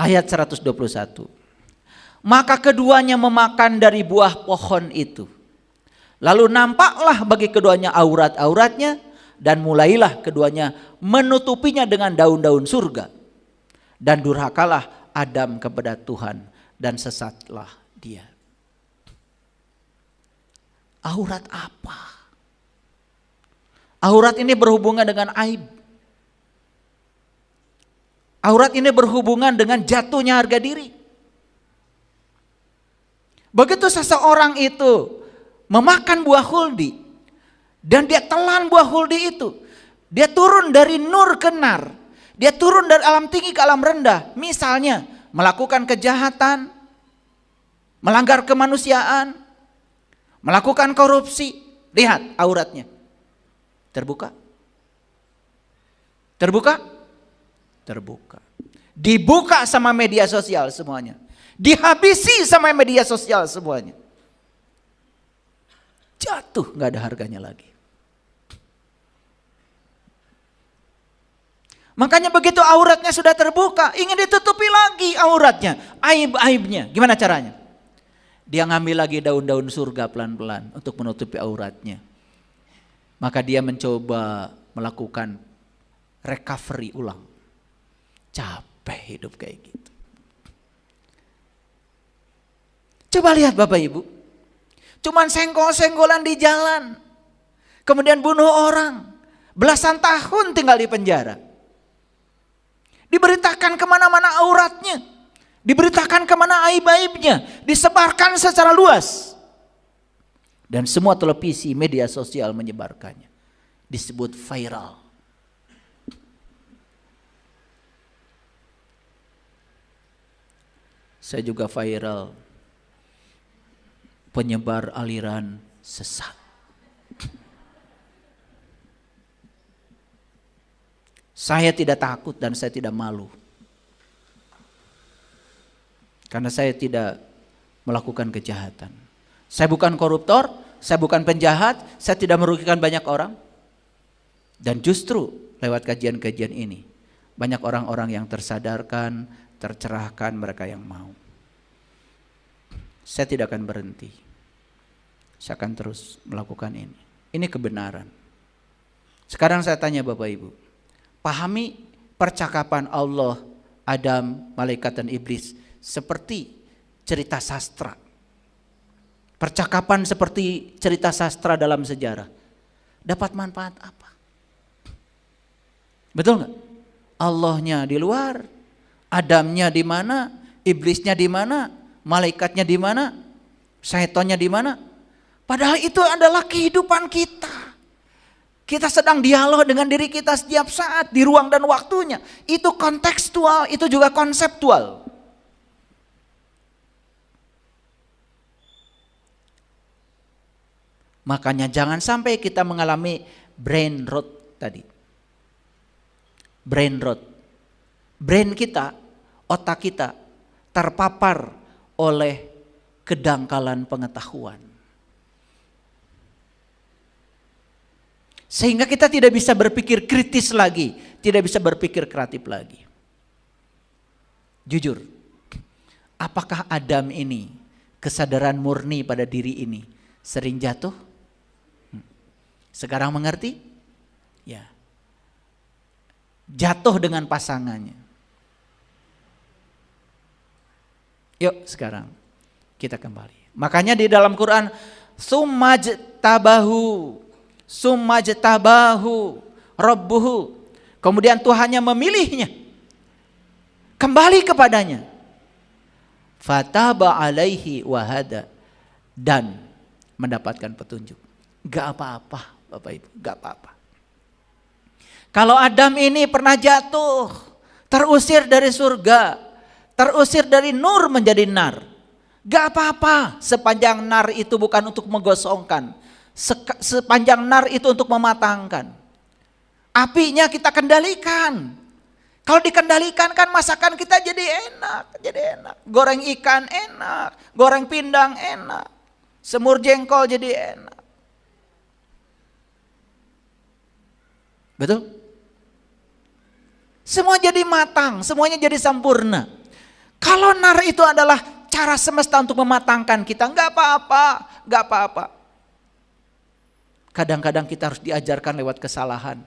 Ayat 121. Maka keduanya memakan dari buah pohon itu. Lalu nampaklah bagi keduanya aurat-auratnya, dan mulailah keduanya menutupinya dengan daun-daun surga. Dan durhakalah Adam kepada Tuhan, dan sesatlah dia. Aurat apa? Aurat ini berhubungan dengan aib. Aurat ini berhubungan dengan jatuhnya harga diri. Begitu seseorang itu memakan buah huldi dan dia telan buah huldi itu, dia turun dari nur ke nar, dia turun dari alam tinggi ke alam rendah. Misalnya melakukan kejahatan, melanggar kemanusiaan, melakukan korupsi. Lihat auratnya terbuka, terbuka. Terbuka, dibuka sama media sosial semuanya, dihabisi sama media sosial semuanya, jatuh nggak ada harganya lagi. Makanya begitu auratnya sudah terbuka, ingin ditutupi lagi auratnya, aib-aibnya. Gimana caranya? Dia ngambil lagi daun-daun surga pelan-pelan untuk menutupi auratnya. Maka dia mencoba melakukan recovery ulang. Capek hidup kayak gitu. Coba lihat Bapak Ibu. Cuman senggol-senggolan di jalan. Kemudian bunuh orang. Belasan tahun tinggal di penjara. Diberitakan kemana-mana auratnya. Diberitakan kemana aib-aibnya. Disebarkan secara luas. Dan semua televisi, media sosial menyebarkannya. Disebut viral. Saya juga viral, penyebar aliran sesat. Saya tidak takut dan saya tidak malu. Karena saya tidak melakukan kejahatan. Saya bukan koruptor, saya bukan penjahat, saya tidak merugikan banyak orang. Dan justru lewat kajian-kajian ini, banyak orang-orang yang tersadarkan, tercerahkan, mereka yang mau. Saya tidak akan berhenti. Saya akan terus melakukan ini. Ini kebenaran. Sekarang saya tanya Bapak Ibu. Pahami percakapan Allah, Adam, malaikat dan iblis seperti cerita sastra. Percakapan seperti cerita sastra dalam sejarah. Dapat manfaat apa? Betul nggak? Allahnya di luar, Adamnya di mana, iblisnya di mana, malaikatnya di mana, syaitannya di mana. Padahal itu adalah kehidupan kita. Kita sedang dialog dengan diri kita setiap saat di ruang dan waktunya. Itu kontekstual, itu juga konseptual. Makanya jangan sampai kita mengalami brain rot tadi. Brain rot. Brain kita, otak kita terpapar oleh kedangkalan pengetahuan. Sehingga kita tidak bisa berpikir kritis lagi, tidak bisa berpikir kreatif lagi. Jujur, apakah Adam ini, kesadaran murni pada diri ini, sering jatuh? Sekarang mengerti? Ya. Jatuh dengan pasangannya. Yuk sekarang kita kembali. Makanya di dalam Quran, Summajtabahu Rabbuhu. Kemudian Tuhannya memilihnya. Kembali kepadanya. Fataba alaihi wahada. Dan mendapatkan petunjuk. Gak apa-apa Bapak Ibu, gak apa-apa. Kalau Adam ini pernah jatuh, terusir dari surga, terusir dari nur menjadi nar. Gak apa-apa sepanjang nar itu bukan untuk menggosongkan. Sepanjang nar itu untuk mematangkan. Apinya kita kendalikan. Kalau dikendalikan kan masakan kita jadi enak, Goreng ikan enak, goreng pindang enak, semur jengkol jadi enak. Betul? Semua jadi matang, semuanya jadi sempurna. Kalau nar itu adalah cara semesta untuk mematangkan kita, nggak apa-apa. Kadang-kadang kita harus diajarkan lewat kesalahan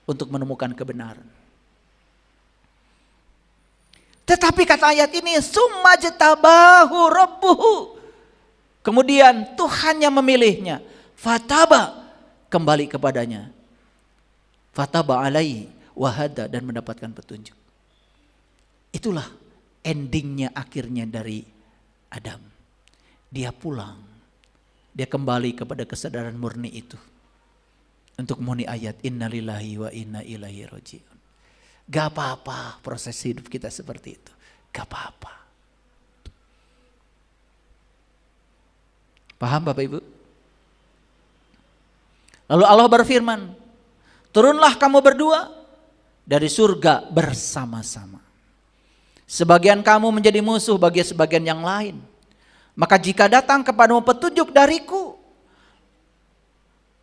untuk menemukan kebenaran. Tetapi kata ayat ini, summa jatabahu rabbuhu. Kemudian Tuhan yang memilihnya, fataba, kembali kepadanya. Fataba alaihi wahada, dan mendapatkan petunjuk. Itulah endingnya, akhirnya dari Adam. Dia pulang. Dia kembali kepada kesadaran murni itu. Untuk memenuhi ayat innalillahi wa inna ilaihi rajiun. Gak apa-apa proses hidup kita seperti itu. Gak apa-apa. Paham Bapak Ibu? Lalu Allah berfirman, turunlah kamu berdua dari surga bersama-sama. Sebagian kamu menjadi musuh bagi sebagian yang lain. Maka jika datang kepadamu petunjuk dariku,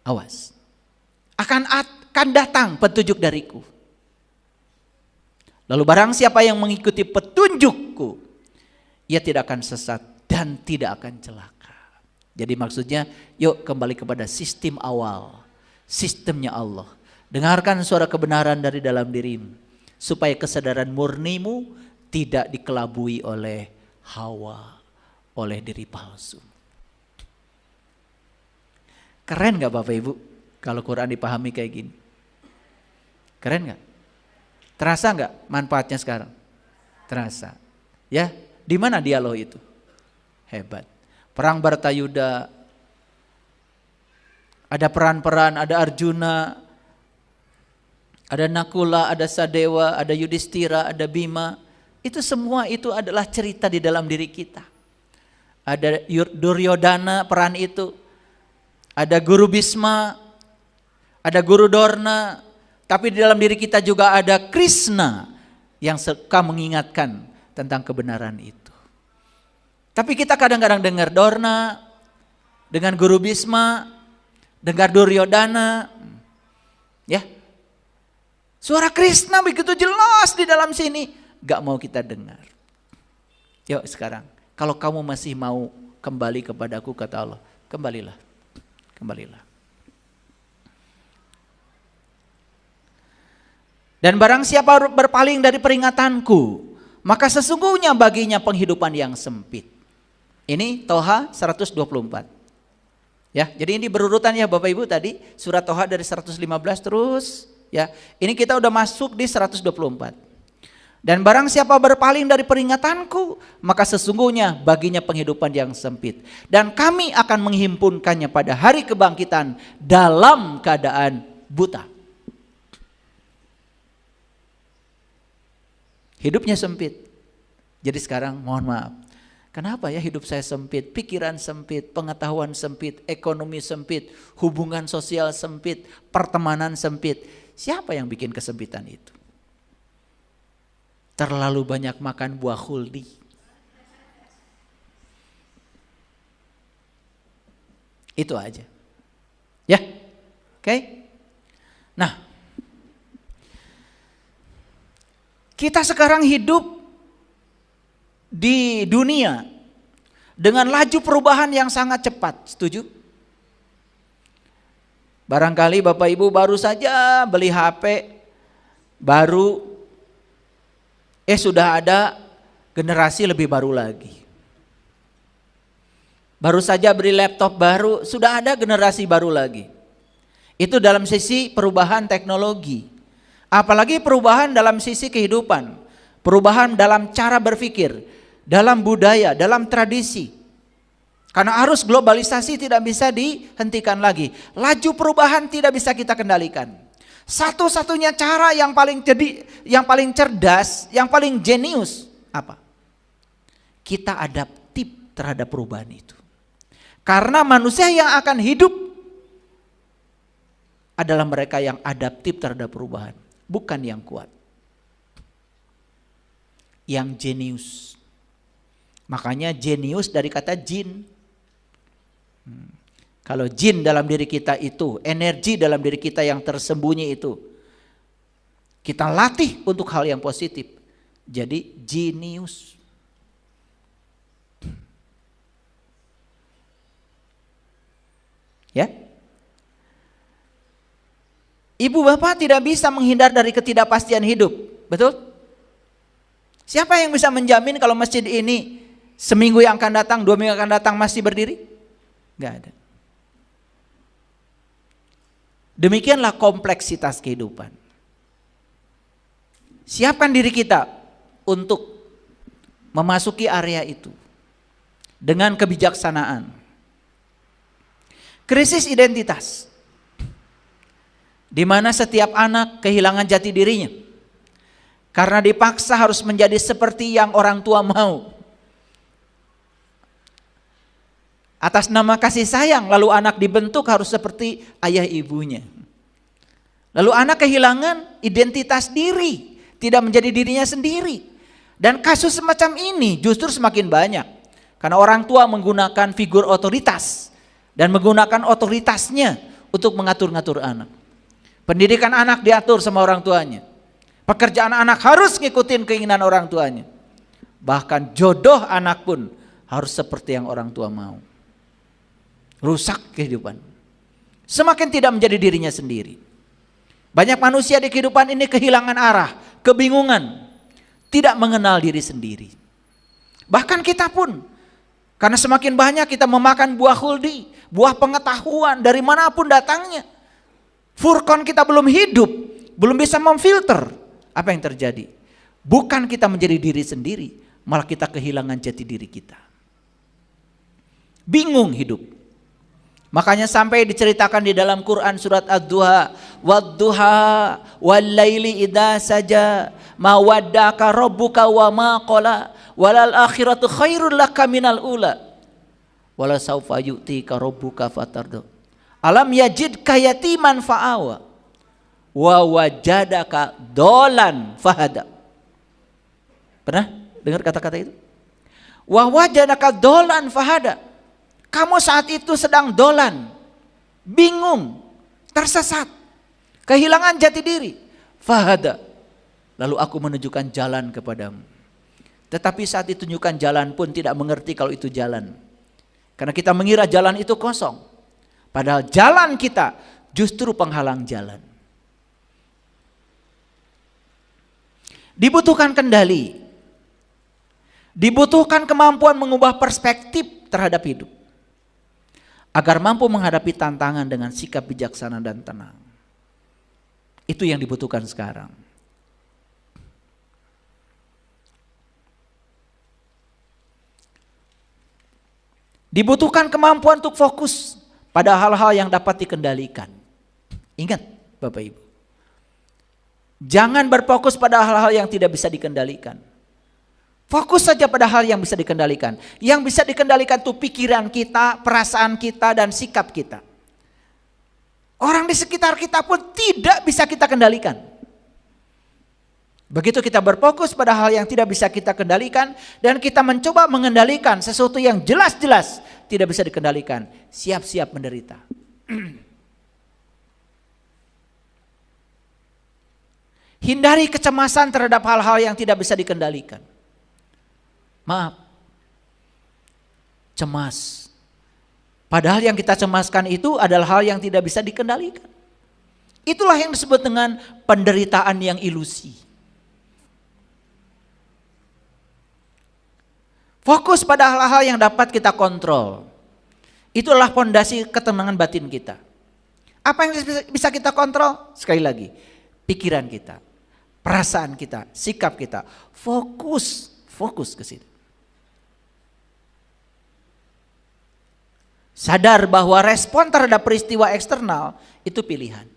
awas, akan datang petunjuk dariku. Lalu barang siapa yang mengikuti petunjukku, ia tidak akan sesat dan tidak akan celaka. Jadi maksudnya, yuk kembali kepada sistem awal, sistemnya Allah. Dengarkan suara kebenaran dari dalam dirimu, supaya kesadaran murnimu tidak dikelabui oleh hawa, oleh diri palsu. Keren gak Bapak Ibu kalau Quran dipahami kayak gini? Keren gak? Terasa gak manfaatnya sekarang? Terasa. Ya, di mana dialog itu? Hebat. Perang Bharatayuda, ada peran-peran, ada Arjuna, ada Nakula, ada Sadewa, ada Yudhistira, ada Bima. Itu semua itu adalah cerita di dalam diri kita. Ada Duryodhana peran itu. Ada Guru Bhisma, ada Guru Dorna. Tapi di dalam diri kita juga ada Krishna yang suka mengingatkan tentang kebenaran itu. Tapi kita kadang-kadang dengar Dorna, dengan Guru Bhisma, dengar Duryodhana. Ya. Suara Krishna begitu jelas di dalam sini. Gak mau kita dengar. Yuk sekarang, kalau kamu masih mau kembali kepadaku, kata Allah, kembalilah. Dan barang siapa berpaling dari peringatanku, maka sesungguhnya baginya penghidupan yang sempit. Ini Toha 124. Ya, jadi ini berurutan ya Bapak Ibu tadi, surat Toha dari 115 terus. Ya, ini kita udah masuk di 124. Dan barang siapa berpaling dari peringatanku, maka sesungguhnya baginya penghidupan yang sempit. Dan kami akan menghimpunkannya pada hari kebangkitan dalam keadaan buta. Hidupnya sempit. Jadi sekarang mohon maaf. Kenapa ya hidup saya sempit, pikiran sempit, pengetahuan sempit, ekonomi sempit, hubungan sosial sempit, pertemanan sempit. Siapa yang bikin kesempitan itu? Terlalu banyak makan buah khuldi. Itu aja. Ya. Oke. Nah, kita sekarang hidup di dunia dengan laju perubahan yang sangat cepat. Setuju? Barangkali Bapak Ibu baru saja beli HP baru, sudah ada generasi lebih baru lagi. Baru saja beli laptop baru, sudah ada generasi baru lagi. Itu dalam sisi perubahan teknologi. Apalagi perubahan dalam sisi kehidupan. Perubahan dalam cara berpikir, dalam budaya, dalam tradisi. Karena arus globalisasi tidak bisa dihentikan lagi. Laju perubahan tidak bisa kita kendalikan. Satu-satunya cara yang paling cerdas, yang paling jenius apa? Kita adaptif terhadap perubahan itu. Karena manusia yang akan hidup adalah mereka yang adaptif terhadap perubahan, bukan yang kuat. Yang jenius. Makanya jenius dari kata jin. Kalau jin dalam diri kita itu, energi dalam diri kita yang tersembunyi itu, kita latih untuk hal yang positif. Jadi jenius. Ya. Ibu bapak tidak bisa menghindar dari ketidakpastian hidup, betul? Siapa yang bisa menjamin kalau masjid ini seminggu yang akan datang, 2 minggu akan datang masih berdiri? Gak ada. Demikianlah kompleksitas kehidupan. Siapkan diri kita untuk memasuki area itu dengan kebijaksanaan. Krisis identitas, di mana setiap anak kehilangan jati dirinya karena dipaksa harus menjadi seperti yang orang tua mau. Atas nama kasih sayang, lalu anak dibentuk harus seperti ayah ibunya. Lalu anak kehilangan identitas diri, tidak menjadi dirinya sendiri. Dan kasus semacam ini justru semakin banyak. Karena orang tua menggunakan figur otoritas dan menggunakan otoritasnya untuk mengatur-ngatur anak. Pendidikan anak diatur sama orang tuanya. Pekerjaan anak harus ngikutin keinginan orang tuanya. Bahkan jodoh anak pun harus seperti yang orang tua mau. Rusak kehidupan. Semakin tidak menjadi dirinya sendiri. Banyak manusia di kehidupan ini kehilangan arah, kebingungan, tidak mengenal diri sendiri. Bahkan kita pun, karena semakin banyak kita memakan buah khuldi, buah pengetahuan dari manapun datangnya. Furqan kita belum hidup, belum bisa memfilter. Apa yang terjadi? Bukan kita menjadi diri sendiri, malah kita kehilangan jati diri kita. Bingung hidup. Makanya sampai diceritakan di dalam Quran surat Ad-Duha, wad-duha wal-laili idza saja ma waddaka rabbuka wa ma qala walal akhiratu khairul laka minal ula wala saufa yu'tika rabbuka fatarda alam yajidka yatiman fa'awa wa wajadaka dolan fahada. Pernah dengar kata-kata itu? Wa wajadaka dolan fahada. Kamu saat itu sedang dolan, bingung, tersesat, kehilangan jati diri. Fahada. Lalu aku menunjukkan jalan kepadamu. Tetapi saat ditunjukkan jalan pun tidak mengerti kalau itu jalan. Karena kita mengira jalan itu kosong. Padahal jalan kita justru penghalang jalan. Dibutuhkan kendali. Dibutuhkan kemampuan mengubah perspektif terhadap hidup. Agar mampu menghadapi tantangan dengan sikap bijaksana dan tenang. Itu yang dibutuhkan sekarang. Dibutuhkan kemampuan untuk fokus pada hal-hal yang dapat dikendalikan. Ingat Bapak Ibu. Jangan berfokus pada hal-hal yang tidak bisa dikendalikan. Fokus saja pada hal yang bisa dikendalikan. Yang bisa dikendalikan itu pikiran kita, perasaan kita, dan sikap kita. Orang di sekitar kita pun tidak bisa kita kendalikan. Begitu kita berfokus pada hal yang tidak bisa kita kendalikan, dan kita mencoba mengendalikan sesuatu yang jelas-jelas tidak bisa dikendalikan, siap-siap menderita. Hindari kecemasan terhadap hal-hal yang tidak bisa dikendalikan. Maaf, cemas. Padahal yang kita cemaskan itu adalah hal yang tidak bisa dikendalikan. Itulah yang disebut dengan penderitaan yang ilusi. Fokus pada hal-hal yang dapat kita kontrol. Itulah fondasi ketenangan batin kita. Apa yang bisa kita kontrol? Sekali lagi, pikiran kita, perasaan kita, sikap kita. Fokus ke situ. Sadar bahwa respon terhadap peristiwa eksternal itu pilihan.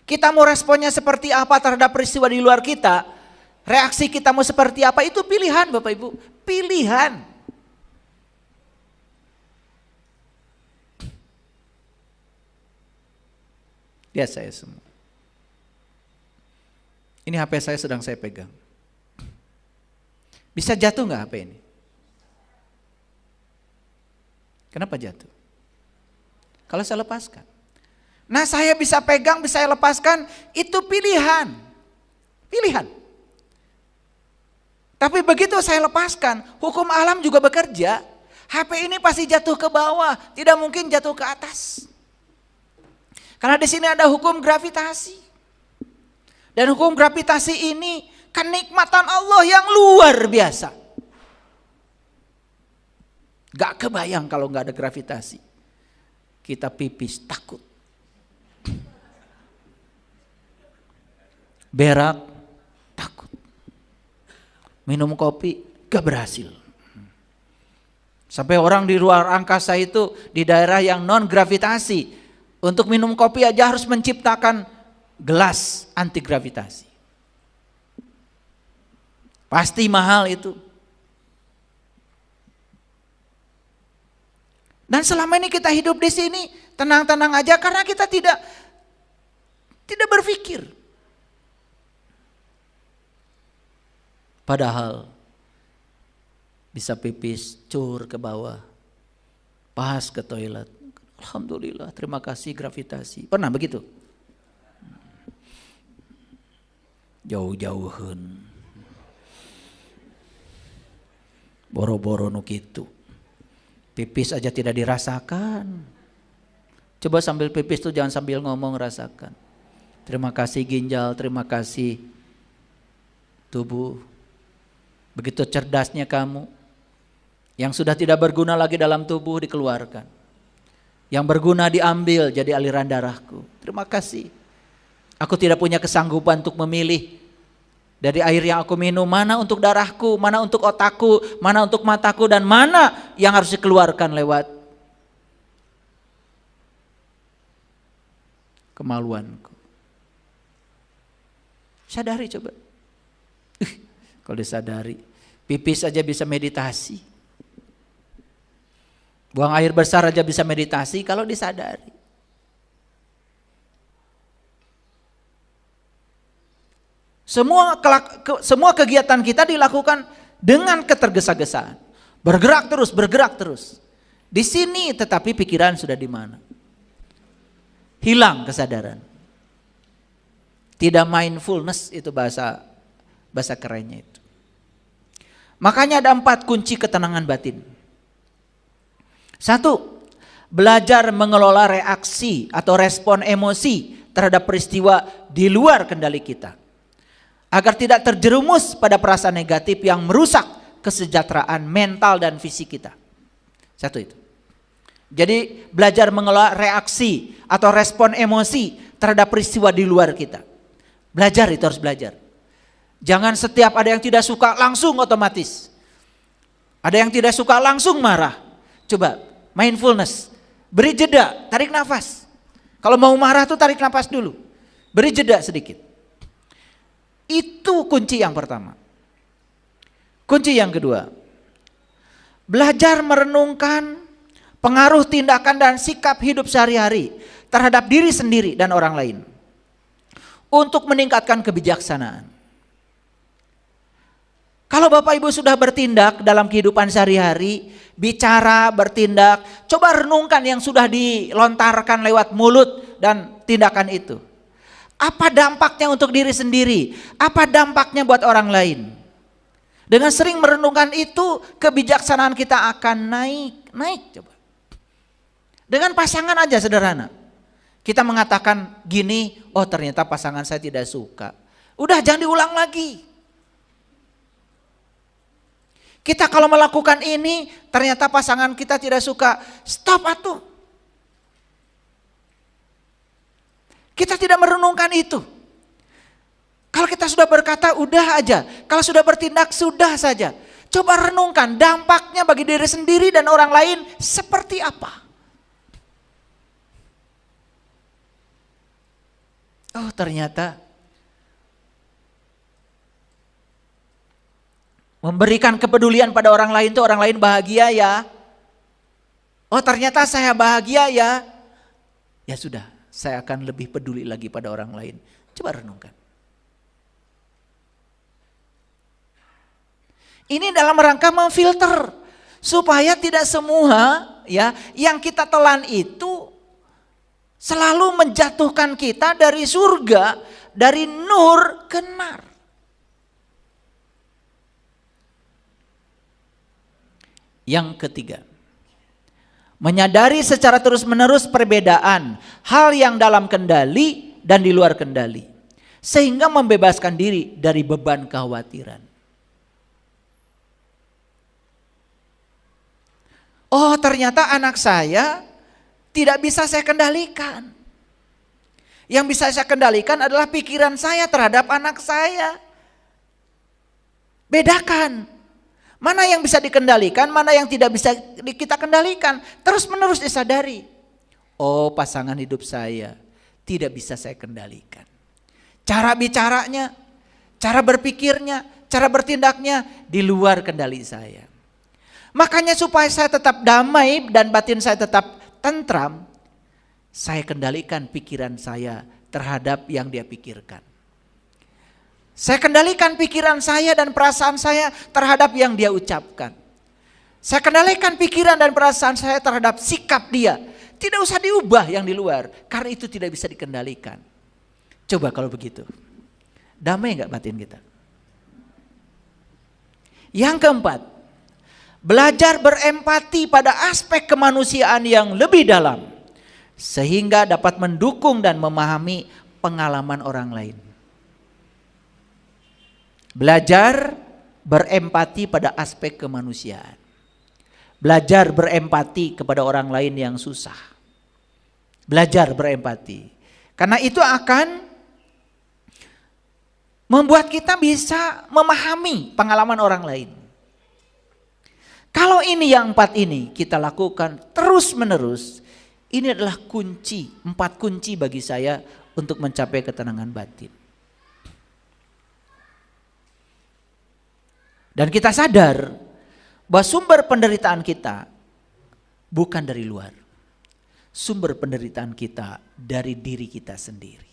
Kita mau responnya seperti apa terhadap peristiwa di luar kita, reaksi kita mau seperti apa, itu pilihan Bapak Ibu, pilihan. Lihat saya semua. Ini HP saya sedang saya pegang. Bisa jatuh nggak HP ini? Kenapa jatuh? Kalau saya lepaskan. Nah, saya bisa pegang, bisa saya lepaskan, itu pilihan. Pilihan. Tapi begitu saya lepaskan, hukum alam juga bekerja. HP ini pasti jatuh ke bawah, tidak mungkin jatuh ke atas. Karena di sini ada hukum gravitasi. Dan hukum gravitasi ini kenikmatan Allah yang luar biasa. Gak kebayang kalau gak ada gravitasi. Kita pipis takut. Berak takut. Minum kopi gak berhasil. Sampai orang di luar angkasa itu di daerah yang non gravitasi, untuk minum kopi aja harus menciptakan gelas anti gravitasi. Pasti mahal itu. Dan selama ini kita hidup di sini tenang-tenang aja karena kita tidak berpikir. Padahal bisa pipis, cur ke bawah, pas ke toilet. Alhamdulillah, terima kasih gravitasi. Pernah begitu? Jauh-jauhan. Boro-boro nu kitu. Pipis aja tidak dirasakan. Coba sambil pipis tuh jangan sambil ngomong, rasakan. Terima kasih ginjal, terima kasih tubuh. Begitu cerdasnya kamu. Yang sudah tidak berguna lagi dalam tubuh dikeluarkan. Yang berguna diambil jadi aliran darahku. Terima kasih. Aku tidak punya kesanggupan untuk memilih dari air yang aku minum, mana untuk darahku, mana untuk otakku, mana untuk mataku, dan mana yang harus dikeluarkan lewat kemaluanku. Sadari coba. Kalau disadari, pipis aja bisa meditasi. Buang air besar aja bisa meditasi kalau disadari. Semua kegiatan kita dilakukan dengan ketergesa-gesaan. Bergerak terus. Di sini tetapi pikiran sudah di mana? Hilang kesadaran. Tidak mindfulness, itu bahasa kerennya itu. Makanya ada 4 kunci ketenangan batin. 1, belajar mengelola reaksi atau respon emosi terhadap peristiwa di luar kendali kita. Agar tidak terjerumus pada perasaan negatif yang merusak kesejahteraan mental dan fisik kita. 1 itu. Jadi belajar mengelola reaksi atau respon emosi terhadap peristiwa di luar kita. Belajar, itu harus belajar. Jangan setiap ada yang tidak suka langsung otomatis. Ada yang tidak suka langsung marah. Coba mindfulness, beri jeda, tarik nafas. Kalau mau marah tuh tarik nafas dulu, beri jeda sedikit. Itu kunci yang pertama. Kunci yang kedua, belajar merenungkan pengaruh tindakan dan sikap hidup sehari-hari terhadap diri sendiri dan orang lain untuk meningkatkan kebijaksanaan. Kalau Bapak Ibu sudah bertindak dalam kehidupan sehari-hari, bicara, bertindak, coba renungkan yang sudah dilontarkan lewat mulut dan tindakan itu. Apa dampaknya untuk diri sendiri? Apa dampaknya buat orang lain? Dengan sering merenungkan itu, kebijaksanaan kita akan naik coba. Dengan pasangan aja sederhana. Kita mengatakan gini, oh ternyata pasangan saya tidak suka. Udah, jangan diulang lagi. Kita kalau melakukan ini, ternyata pasangan kita tidak suka, stop atuh. Kita tidak merenungkan itu. Kalau kita sudah berkata, udah aja. Kalau sudah bertindak, sudah saja. Coba renungkan dampaknya bagi diri sendiri dan orang lain seperti apa. Oh ternyata memberikan kepedulian pada orang lain itu orang lain bahagia ya. Oh ternyata saya bahagia ya. Ya sudah, saya akan lebih peduli lagi pada orang lain. Coba renungkan. Ini dalam rangka memfilter supaya tidak semua ya yang kita telan itu selalu menjatuhkan kita dari surga, dari nur ke nar. Yang ketiga, Menyadari secara terus-menerus perbedaan hal yang dalam kendali dan di luar kendali, sehingga membebaskan diri dari beban kekhawatiran. Oh, ternyata anak saya tidak bisa saya kendalikan. Yang bisa saya kendalikan adalah pikiran saya terhadap anak saya. Bedakan. Mana yang bisa dikendalikan, mana yang tidak bisa kita kendalikan. Terus menerus disadari. Oh, pasangan hidup saya tidak bisa saya kendalikan. Cara bicaranya, cara berpikirnya, cara bertindaknya di luar kendali saya. Makanya supaya saya tetap damai dan batin saya tetap tentram, saya kendalikan pikiran saya terhadap yang dia pikirkan. Saya kendalikan pikiran saya dan perasaan saya terhadap yang dia ucapkan. Saya kendalikan pikiran dan perasaan saya terhadap sikap dia. Tidak usah diubah yang di luar, karena itu tidak bisa dikendalikan. Coba kalau begitu, damai enggak batin kita? Yang keempat, belajar berempati pada aspek kemanusiaan yang lebih dalam, sehingga dapat mendukung dan memahami pengalaman orang lain. Belajar berempati pada aspek kemanusiaan. Belajar berempati kepada orang lain yang susah. Belajar berempati. Karena itu akan membuat kita bisa memahami pengalaman orang lain. Kalau ini yang 4 ini kita lakukan terus menerus, ini adalah kunci, 4 kunci bagi saya untuk mencapai ketenangan batin. Dan kita sadar bahwa sumber penderitaan kita bukan dari luar. Sumber penderitaan kita dari diri kita sendiri.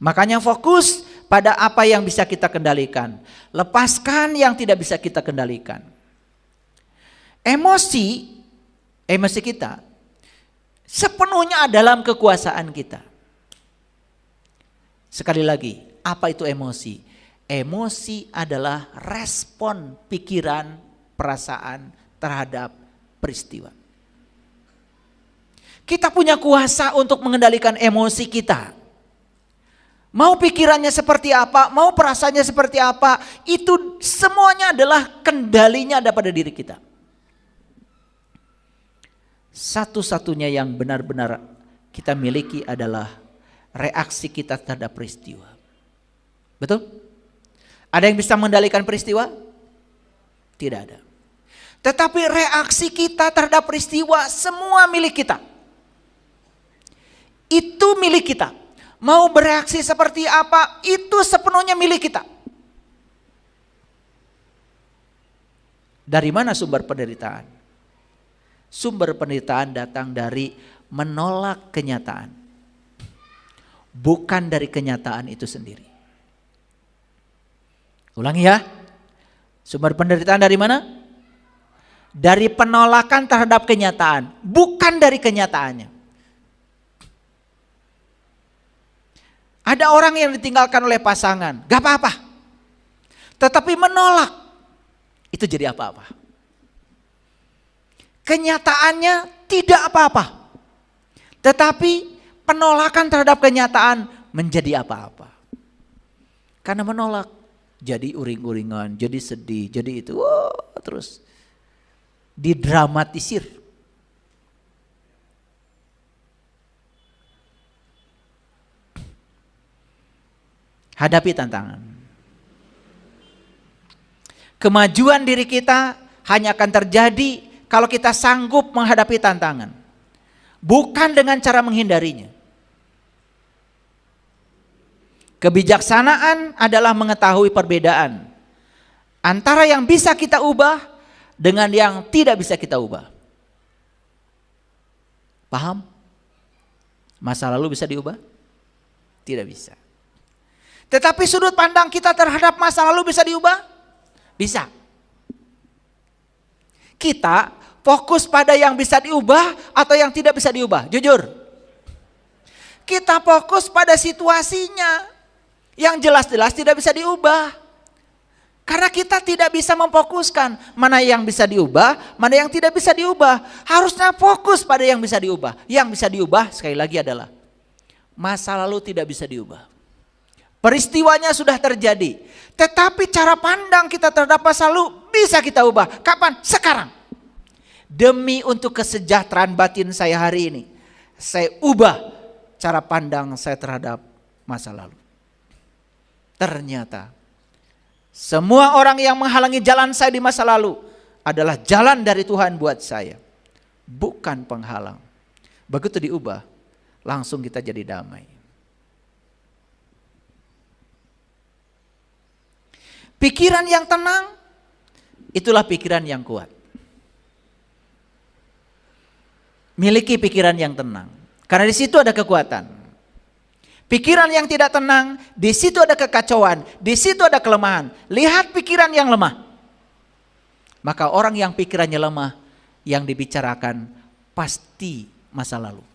Makanya fokus pada apa yang bisa kita kendalikan. Lepaskan yang tidak bisa kita kendalikan. Emosi kita sepenuhnya dalam kekuasaan kita. Sekali lagi, apa itu emosi? Emosi adalah respon pikiran, perasaan terhadap peristiwa. Kita punya kuasa untuk mengendalikan emosi kita. Mau pikirannya seperti apa, mau perasaannya seperti apa, itu semuanya adalah kendalinya ada pada diri kita. Satu-satunya yang benar-benar kita miliki adalah reaksi kita terhadap peristiwa. Betul? Ada yang bisa mengendalikan peristiwa? Tidak ada. Tetapi reaksi kita terhadap peristiwa semua milik kita. Itu milik kita. Mau bereaksi seperti apa, itu sepenuhnya milik kita. Dari mana sumber penderitaan? Sumber penderitaan datang dari menolak kenyataan. Bukan dari kenyataan itu sendiri. Ulangi ya. Sumber penderitaan dari mana? Dari penolakan terhadap kenyataan, bukan dari kenyataannya. Ada orang yang ditinggalkan oleh pasangan, gak apa-apa. Tetapi menolak, itu jadi apa-apa. Kenyataannya tidak apa-apa. Tetapi penolakan terhadap kenyataan menjadi apa-apa. Karena menolak. Jadi uring-uringan, jadi sedih, jadi itu, terus didramatisir. Hadapi tantangan. Kemajuan diri kita hanya akan terjadi kalau kita sanggup menghadapi tantangan. Bukan dengan cara menghindarinya. Kebijaksanaan adalah mengetahui perbedaan antara yang bisa kita ubah dengan yang tidak bisa kita ubah. Paham? Masa lalu bisa diubah? Tidak bisa. Tetapi sudut pandang kita terhadap masa lalu bisa diubah? Bisa. Kita fokus pada yang bisa diubah atau yang tidak bisa diubah? Jujur. Kita fokus pada situasinya. Yang jelas-jelas tidak bisa diubah. Karena kita tidak bisa memfokuskan mana yang bisa diubah, mana yang tidak bisa diubah. Harusnya fokus pada yang bisa diubah. Yang bisa diubah sekali lagi adalah masa lalu tidak bisa diubah. Peristiwanya sudah terjadi. Tetapi cara pandang kita terhadap masa lalu bisa kita ubah. Kapan? Sekarang. Demi untuk kesejahteraan batin saya hari ini, saya ubah cara pandang saya terhadap masa lalu. Ternyata semua orang yang menghalangi jalan saya di masa lalu adalah jalan dari Tuhan buat saya, bukan penghalang. Begitu diubah, langsung kita jadi damai. Pikiran yang tenang, itulah pikiran yang kuat. Miliki pikiran yang tenang, karena di situ ada kekuatan. Pikiran yang tidak tenang, di situ ada kekacauan, di situ ada kelemahan. Lihat pikiran yang lemah. Maka orang yang pikirannya lemah, yang dibicarakan pasti masa lalu.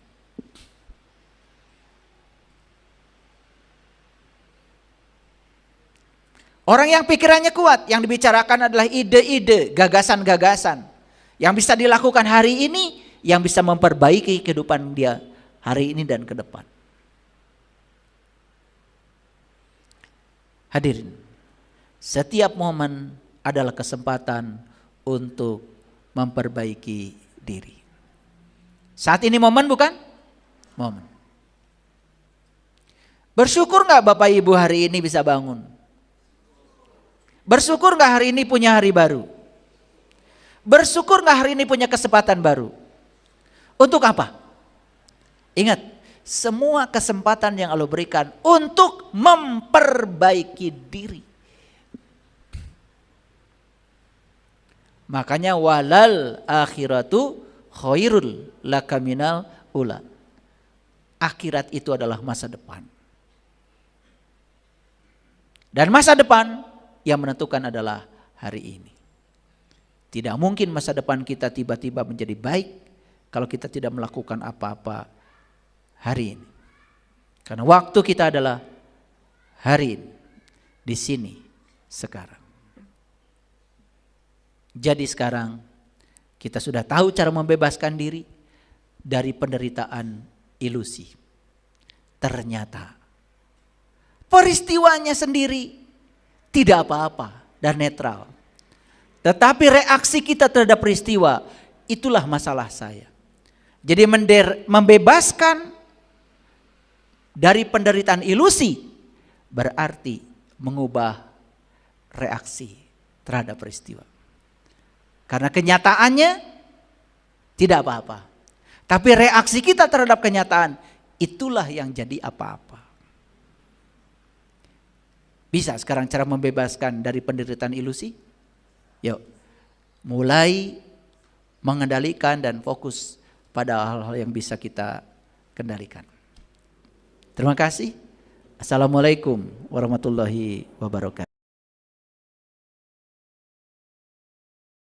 Orang yang pikirannya kuat, yang dibicarakan adalah ide-ide, gagasan-gagasan. Yang bisa dilakukan hari ini, yang bisa memperbaiki kehidupan dia hari ini dan ke depan. Hadirin, setiap momen adalah kesempatan untuk memperbaiki diri. Saat ini momen bukan? Momen. Bersyukur gak Bapak Ibu hari ini bisa bangun? Bersyukur gak hari ini punya hari baru? Bersyukur gak hari ini punya kesempatan baru? Untuk apa? Ingat, semua kesempatan yang Allah berikan untuk memperbaiki diri. Makanya walal akhiratu khairul laka minal ula. Akhirat itu adalah masa depan. Dan masa depan yang menentukan adalah hari ini. Tidak mungkin masa depan kita tiba-tiba menjadi baik kalau kita tidak melakukan apa-apa hari ini. Karena waktu kita adalah hari ini, di sini, sekarang. Jadi sekarang kita sudah tahu cara membebaskan diri dari penderitaan ilusi. Ternyata peristiwanya sendiri tidak apa-apa dan netral. Tetapi reaksi kita terhadap peristiwa, itulah masalah saya. Jadi membebaskan dari penderitaan ilusi berarti mengubah reaksi terhadap peristiwa. Karena kenyataannya tidak apa-apa. Tapi reaksi kita terhadap kenyataan itulah yang jadi apa-apa. Bisa sekarang cara membebaskan dari penderitaan ilusi? Yuk, mulai mengendalikan dan fokus pada hal-hal yang bisa kita kendalikan. Terima kasih. Assalamualaikum warahmatullahi wabarakatuh.